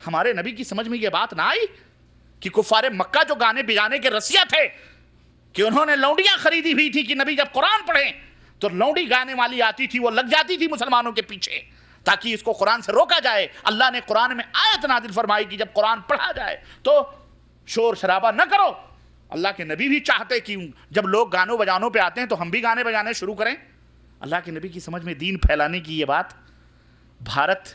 ہمارے نبی کی سمجھ میں یہ بات نہ آئی کہ کفار مکہ جو گانے بجانے کے رسیا تھے کہ انہوں نے لونڈیاں خریدی ہوئی تھی کہ نبی جب قرآن پڑھیں تو لونڈی گانے والی آتی تھی، وہ لگ جاتی تھی مسلمانوں کے پیچھے تاکہ اس کو قرآن سے روکا جائے۔ اللہ نے قرآن میں آیت نازل فرمائی کہ جب قرآن پڑھا جائے تو شور شرابہ نہ کرو۔ اللہ کے نبی بھی چاہتے کہ جب لوگ گانوں بجانوں پہ آتے ہیں تو ہم بھی گانے بجانے شروع کریں۔ اللہ کے نبی کی سمجھ میں دین پھیلانے کی یہ بات بھارت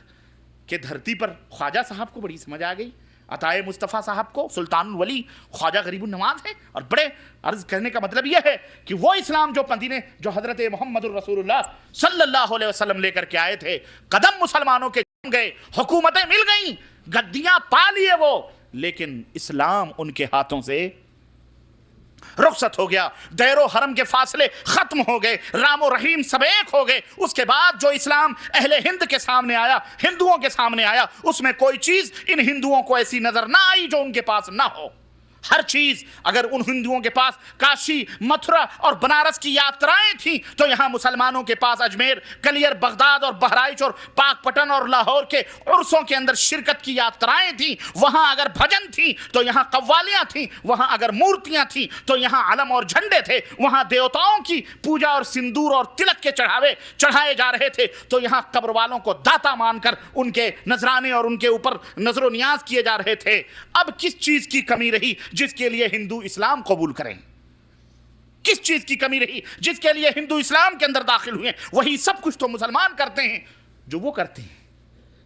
کے دھرتی پر خواجہ صاحب کو بڑی سمجھ آ گئی، عطائے مصطفیٰ صاحب کو، سلطان الولی خواجہ غریب النواز ہے۔ اور بڑے عرض کرنے کا مطلب یہ ہے کہ وہ اسلام جو مدینے جو حضرت محمد الرسول اللہ صلی اللہ علیہ وسلم لے کر کے آئے تھے، قدم مسلمانوں کے جم گئے، حکومتیں مل گئیں، گدیاں پا لیے وہ، لیکن اسلام ان کے ہاتھوں سے رخصت ہو گیا، دیر و حرم کے فاصلے ختم ہو گئے، رام و رحیم سب ایک ہو گئے۔ اس کے بعد جو اسلام اہل ہند کے سامنے آیا، ہندوؤں کے سامنے آیا، اس میں کوئی چیز ان ہندوؤں کو ایسی نظر نہ آئی جو ان کے پاس نہ ہو۔ ہر چیز اگر ان ہندوؤں کے پاس کاشی، متھرا اور بنارس کی یاترائیں تھیں تو یہاں مسلمانوں کے پاس اجمیر، کلیر، بغداد اور بہرائچ اور پاک پٹن اور لاہور کے عرسوں کے اندر شرکت کی یاترائیں تھیں۔ وہاں اگر بھجن تھی تو یہاں قوالیاں تھیں، وہاں اگر مورتیاں تھیں تو یہاں علم اور جھنڈے تھے، وہاں دیوتاؤں کی پوجا اور سندور اور تلک کے چڑھاوے چڑھائے جا رہے تھے تو یہاں قبر والوں کو داتا مان کر ان کے نذرانے اور ان کے اوپر نظر و نیاز کیے جا رہے تھے۔ اب کس چیز کی کمی رہی جس کے لیے ہندو اسلام قبول کریں؟ کس چیز کی کمی رہی جس کے لیے ہندو اسلام کے اندر داخل ہوئے؟ وہی سب کچھ تو مسلمان کرتے ہیں جو وہ کرتے ہیں۔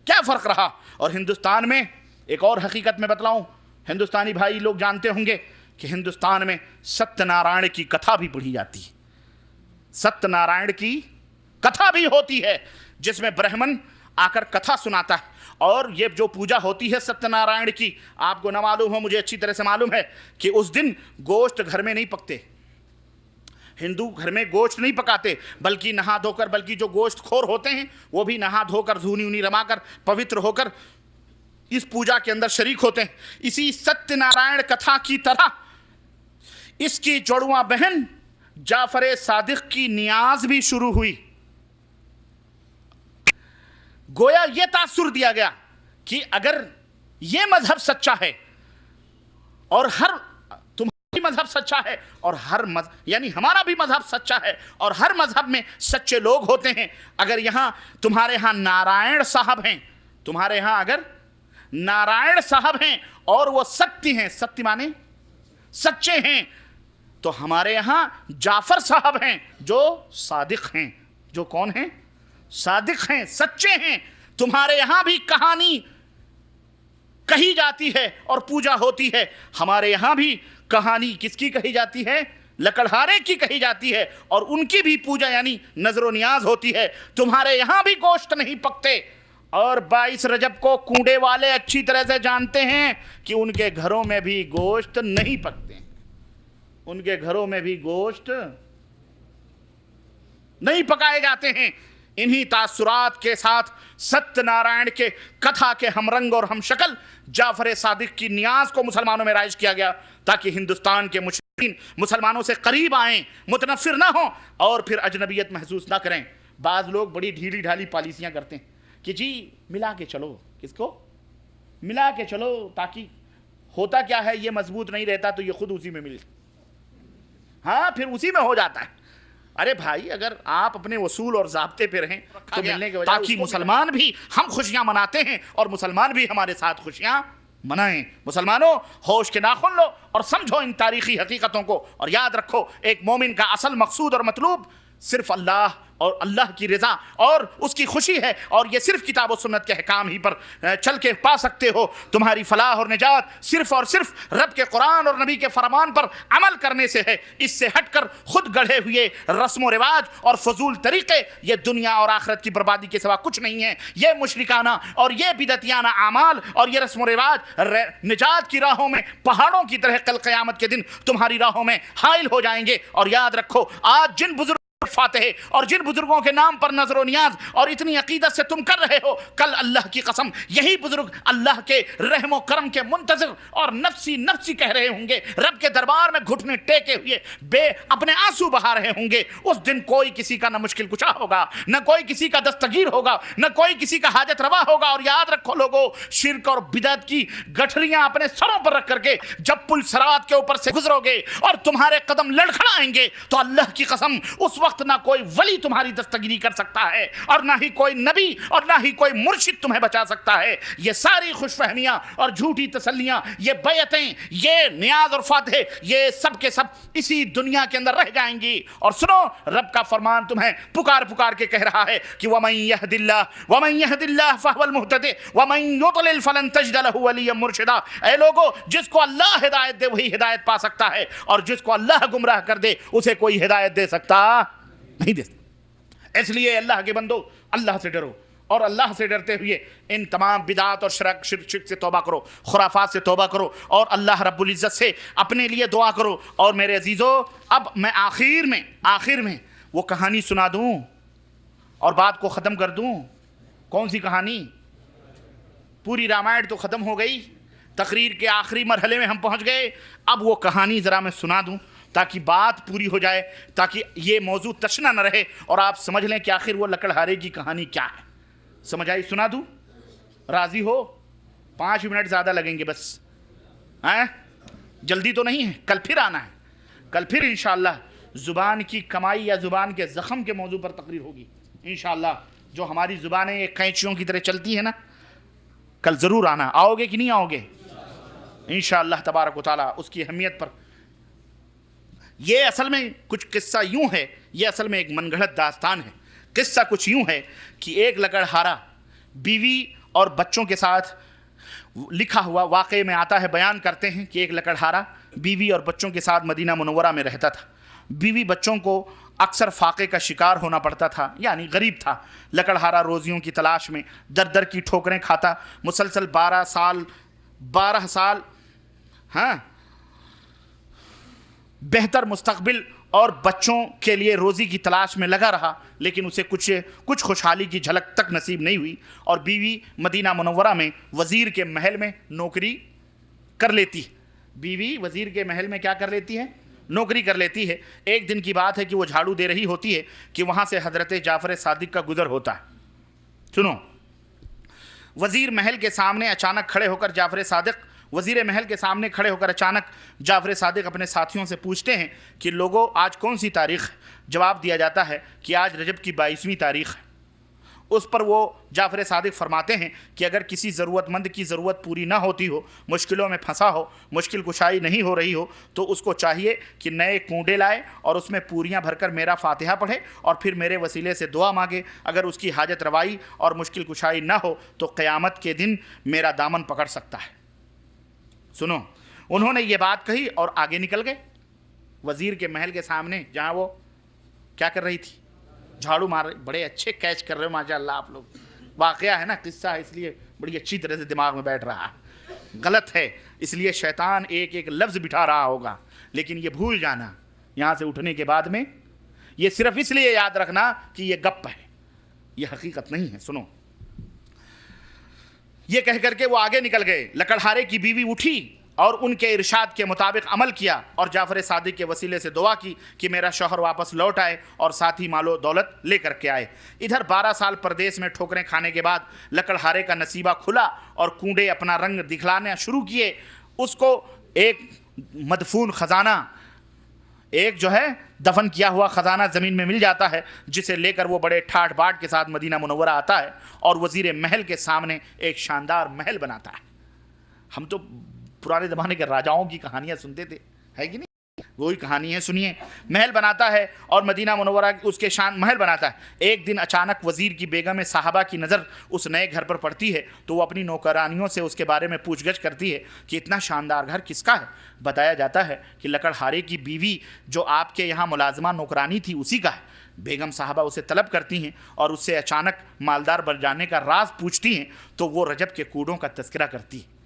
کیا فرق رہا؟ اور ہندوستان میں ایک اور حقیقت میں بتلاؤں، ہندوستانی بھائی لوگ جانتے ہوں گے کہ ہندوستان میں ستیہ نارائن کی کتھا بھی پڑھی جاتی ہے۔ ستیہ نارائن کی کتھا بھی ہوتی ہے جس میں برہمن آ کر کتھا سناتا ہے، اور یہ جو پوجا ہوتی ہے ستیہ نارائن کی، آپ کو نہ معلوم ہو، مجھے اچھی طرح سے معلوم ہے کہ اس دن گوشت گھر میں نہیں پکتے، ہندو گھر میں گوشت نہیں پکاتے، بلکہ نہا دھو کر، بلکہ جو گوشت خور ہوتے ہیں وہ بھی نہا دھو کر، دھونی انی رما کر، پوتر ہو کر اس پوجا کے اندر شریک ہوتے ہیں۔ اسی ستیہ نارائن کتھا کی طرح اس کی جڑواں بہن جعفر صادق کی نیاز بھی شروع ہوئی۔ گویا یہ تاثر دیا گیا کہ اگر یہ مذہب سچا ہے اور تمہاری مذہب سچا ہے اور یعنی ہمارا بھی مذہب سچا ہے اور ہر مذہب میں سچے لوگ ہوتے ہیں، اگر یہاں تمہارے ہاں نارائن صاحب ہیں، تمہارے ہاں اگر نارائن صاحب ہیں اور وہ ستیہ ہیں، ستیہ مانے سچے ہیں، تو ہمارے یہاں جعفر صاحب ہیں جو صادق ہیں۔ جو کون ہیں؟ صادق ہیں، سچے ہیں۔ تمہارے یہاں بھی کہانی کہی جاتی ہے اور پوجا ہوتی ہے، ہمارے یہاں بھی کہانی کس کی کہی جاتی ہے؟ لکڑہارے کی کہی جاتی ہے، اور ان کی بھی پوجا یعنی نظر و نیاز ہوتی ہے۔ تمہارے یہاں بھی گوشت نہیں پکتے، اور 22 رجب کو کنڈے والے اچھی طرح سے جانتے ہیں کہ ان کے گھروں میں بھی گوشت نہیں پکتے ہیں، ان کے گھروں میں بھی گوشت نہیں پکائے جاتے ہیں۔ انہی تاثرات کے ساتھ ستیہ نارائن کے کتھا کے ہم رنگ اور ہم شکل جعفر صادق کی نیاز کو مسلمانوں میں رائج کیا گیا تاکہ ہندوستان کے مشرکین مسلمانوں سے قریب آئیں، متنفر نہ ہوں اور پھر اجنبیت محسوس نہ کریں۔ بعض لوگ بڑی ڈھیلی ڈھالی پالیسیاں کرتے ہیں کہ جی ملا کے چلو، کس کو ملا کے چلو، تاکہ ہوتا کیا ہے، یہ مضبوط نہیں رہتا تو یہ خود اسی میں مل، ہاں پھر اسی میں ہو جاتا ہے۔ ارے بھائی، اگر آپ اپنے اصول اور ضابطے پہ رہیں تو ملنے کے بجائے تاکہ مسلمان بھی ہم خوشیاں مناتے ہیں اور مسلمان بھی ہمارے ساتھ خوشیاں منائیں۔ مسلمانوں، ہوش کے ناخن لو اور سمجھو ان تاریخی حقیقتوں کو، اور یاد رکھو ایک مومن کا اصل مقصود اور مطلوب صرف اللہ اور اللہ کی رضا اور اس کی خوشی ہے، اور یہ صرف کتاب و سنت کے احکام ہی پر چل کے پا سکتے ہو۔ تمہاری فلاح اور نجات صرف اور صرف رب کے قرآن اور نبی کے فرمان پر عمل کرنے سے ہے۔ اس سے ہٹ کر خود گڑھے ہوئے رسم و رواج اور فضول طریقے یہ دنیا اور آخرت کی بربادی کے سوا کچھ نہیں ہیں۔ یہ مشرکانہ اور یہ بدعتیانہ اعمال اور یہ رسم و رواج نجات کی راہوں میں پہاڑوں کی طرح کل قیامت کے دن تمہاری راہوں میں حائل ہو جائیں گے۔ اور یاد رکھو، آج جن بزرگ फातिह और जिन बुजुर्गों के नाम पर नजर नियाज और इतनी अकीदत से तुम कर रहे हो, कल अल्लाह की कसम यही बुजुर्ग अल्लाह के रहमो करम के मुंतजिर और नफ्सी नफ्सी कह रहे होंगे, रब के दरबार में घुटने टेके हुए अपने आंसू बहा रहे होंगे। उस दिन कोई किसी का न मुश्किल कुशा होगा, न कोई किसी का दस्तगीर होगा, न कोई किसी का हाजत रवा होगा। और याद रखो लोगों, शिर्क और बिदअत की गठरियां अपने सरों पर रख करके जब पुल सरात के ऊपर से गुजरोगे और तुम्हारे कदम लड़खड़ाएंगे तो अल्लाह की कसम उस वक्त ना कोई वली तुम्हारी दस्तगिरी कर सकता है और ना ही कोई नबी और ना ही कोई मुर्शिद तुम्हें बचा सकता है। ये सारी खुशफहमियां और झूठी तसल्लियां, ये बैयतें, ये नियाज और फातिह, ये सब के सब इसी दुनिया के अंदर रह जाएंगी। और सुनो, रब का फरमान तुम्हें पुकार पुकार के कह रहा है कि वमन यहदिल्लाह फहुवल मुहतदी वमन युद्लिल फलन तजिद लहु वलिय्यन मुर्शिदा। ऐ लोगों, जिसको अल्लाह हिदायत दे वही हिदायत पा सकता है और जिसको अल्लाह गुमराह कर दे उसे कोई हिदायत दे सकता नहीं दे सकता। इसलिए अल्लाह के बंदो, अल्लाह से डरो और अल्लाह से डरते हुए इन तमाम बिदात और शिर्क से तौबा करो, खुराफात से तौबा करो और अल्लाह रब्बुल इज़्ज़त से अपने लिए दुआ करो। और मेरे अजीज़ों, अब मैं आखिर में वो कहानी सुना दूं और बात को ख़त्म कर दूं। कौन सी कहानी? पूरी रामायण तो ख़त्म हो गई, तकरीर के आखिरी मरहले में हम पहुंच गए। अब वो कहानी ज़रा मैं सुना दूं ताकि बात पूरी हो जाए, ताकि ये मौजू तशना न रहे और आप समझ लें कि आखिर वो लकड़हारे की कहानी क्या है। समझ आई? सुना दूं? राज़ी हो? 5 मिनट ज़्यादा लगेंगे बस, हैं? जल्दी तो नहीं है, कल फिर आना है। कल फिर इंशाअल्लाह ज़ुबान की कमाई या ज़ुबान के ज़ख़म के मौजू पर तकरीर होगी इंशाअल्लाह। जो हमारी ज़ुबानें एक कैंचियों की तरह चलती है ना, कल ज़रूर आना। आओगे कि नहीं आओगे? इंशाअल्लाह तबारक व तआला उसकी अहमियत पर। ये असल में कुछ किस्सा यूं है, ये असल में एक मनगढ़ंत दास्तान है। किस्सा कुछ यूं है कि एक लकड़हारा बीवी और बच्चों के साथ लिखा हुआ वाक़े में आता है, बयान करते हैं कि एक लकड़हारा बीवी और बच्चों के साथ मदीना मुनव्वरा में रहता था। बीवी बच्चों को अक्सर फाक़े का शिकार होना पड़ता था, यानी गरीब था। लकड़हारा रोज़ियों की तलाश में दर दर की ठोकरें खाता, मुसलसल 12 साल हाँ बेहतर मुस्तकबिल और बच्चों के लिए रोज़ी की तलाश में लगा रहा, लेकिन उसे कुछ खुशहाली की झलक तक नसीब नहीं हुई। और बीवी मदीना मुनव्वरा में वज़ीर के महल में नौकरी कर लेती। बीवी वज़ीर के महल में क्या कर लेती है? नौकरी कर लेती है। एक दिन की बात है कि वो झाड़ू दे रही होती है कि वहाँ से हज़रत जाफ़र सादिक का गुज़र होता है। सुनो, वज़ीर महल के सामने अचानक खड़े होकर जाफ़र सादिक वज़ीर महल के सामने खड़े होकर अचानक जाफ़र सादिक अपने साथियों से पूछते हैं कि लोगों, आज कौन सी तारीख़ है? जवाब दिया जाता है कि आज रजब की 22वीं तारीख़ है। उस पर वो जाफ़र सादिक फरमाते हैं कि अगर किसी ज़रूरतमंद की ज़रूरत पूरी ना होती हो, मुश्किलों में फंसा हो, मुश्किल कुशाई नहीं हो रही हो, तो उसको चाहिए कि नए कूंडे लाए और उसमें पूरियाँ भरकर मेरा फातिहा पढ़े और फिर मेरे वसीले से दुआ मांगे। अगर उसकी हाजत रवाई और मुश्किल कुशाई ना हो तो क़यामत के दिन मेरा दामन पकड़ सकता है। सुनो, उन्होंने ये बात कही और आगे निकल गए वज़ीर के महल के सामने, जहाँ वो क्या कर रही थी? झाड़ू मार रही। बड़े अच्छे कैच कर रहे हो माशाअल्लाह आप लोग। वाक़या है ना, किस्सा है, इसलिए बड़ी अच्छी तरह से दिमाग में बैठ रहा है। गलत है, इसलिए शैतान एक एक लफ्ज़ बिठा रहा होगा, लेकिन ये भूल जाना यहाँ से उठने के बाद में, ये सिर्फ इसलिए याद रखना कि ये गप है, ये हकीकत नहीं है। सुनो, ये कह करके वो आगे निकल गए। लकड़हारे की बीवी उठी और उनके इरशाद के मुताबिक अमल किया और जाफ़र सादिक के वसीले से दुआ की कि मेरा शौहर वापस लौट आए और साथ ही मालो दौलत लेकर के आए। इधर 12 साल परदेश में ठोकरें खाने के बाद लकड़हारे का नसीबा खुला और कूंडे अपना रंग दिखलाना शुरू किए। उसको एक मदफून ख़जाना, एक जो है दफन किया हुआ ख़जाना ज़मीन में मिल जाता है, जिसे लेकर वो बड़े ठाठ बाट के साथ मदीना मुनव्वरा आता है और वज़ीर महल के सामने एक शानदार महल बनाता है। हम तो पुराने ज़माने के राजाओं की कहानियाँ सुनते थे, है कि नहीं? वही कहानी है, सुनिए। महल बनाता है और मदीना मुनव्वरा उसके शान महल बनाता है। एक दिन अचानक वज़ीर की बेगम साहबा की नज़र उस नए घर पर पड़ती है तो वो अपनी नौकरानियों से उसके बारे में पूछगछ करती है कि इतना शानदार घर किसका है। बताया जाता है कि लकड़हारे की बीवी जो आपके यहाँ मुलाजमा नौकरानी थी उसी का है। बेगम साहबा उसे तलब करती हैं और उससे अचानक मालदार बन जाने का राज पूछती हैं तो वो रजब के कूड़ों का तज़किरा करती है।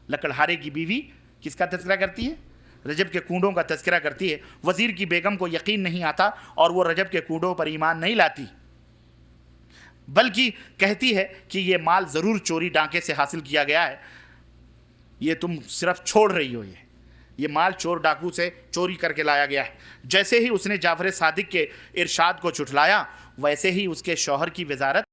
लकड़हारे की बीवी किसका तज़किरा करती है? رجب کے کنڈوں کا تذکرہ کرتی ہے، وزیر کی بیگم کو یقین نہیں آتا اور وہ رجب کے کنڈوں پر ایمان نہیں لاتی، بلکہ کہتی ہے کہ یہ مال ضرور چوری ڈاکے سے حاصل کیا گیا ہے، یہ تم صرف چھوڑ رہی ہو، یہ مال چور ڈاکو سے چوری کر کے لایا گیا ہے۔ جیسے ہی اس نے جعفر صادق کے ارشاد کو جھٹلایا، ویسے ہی اس کے شوہر کی وزارت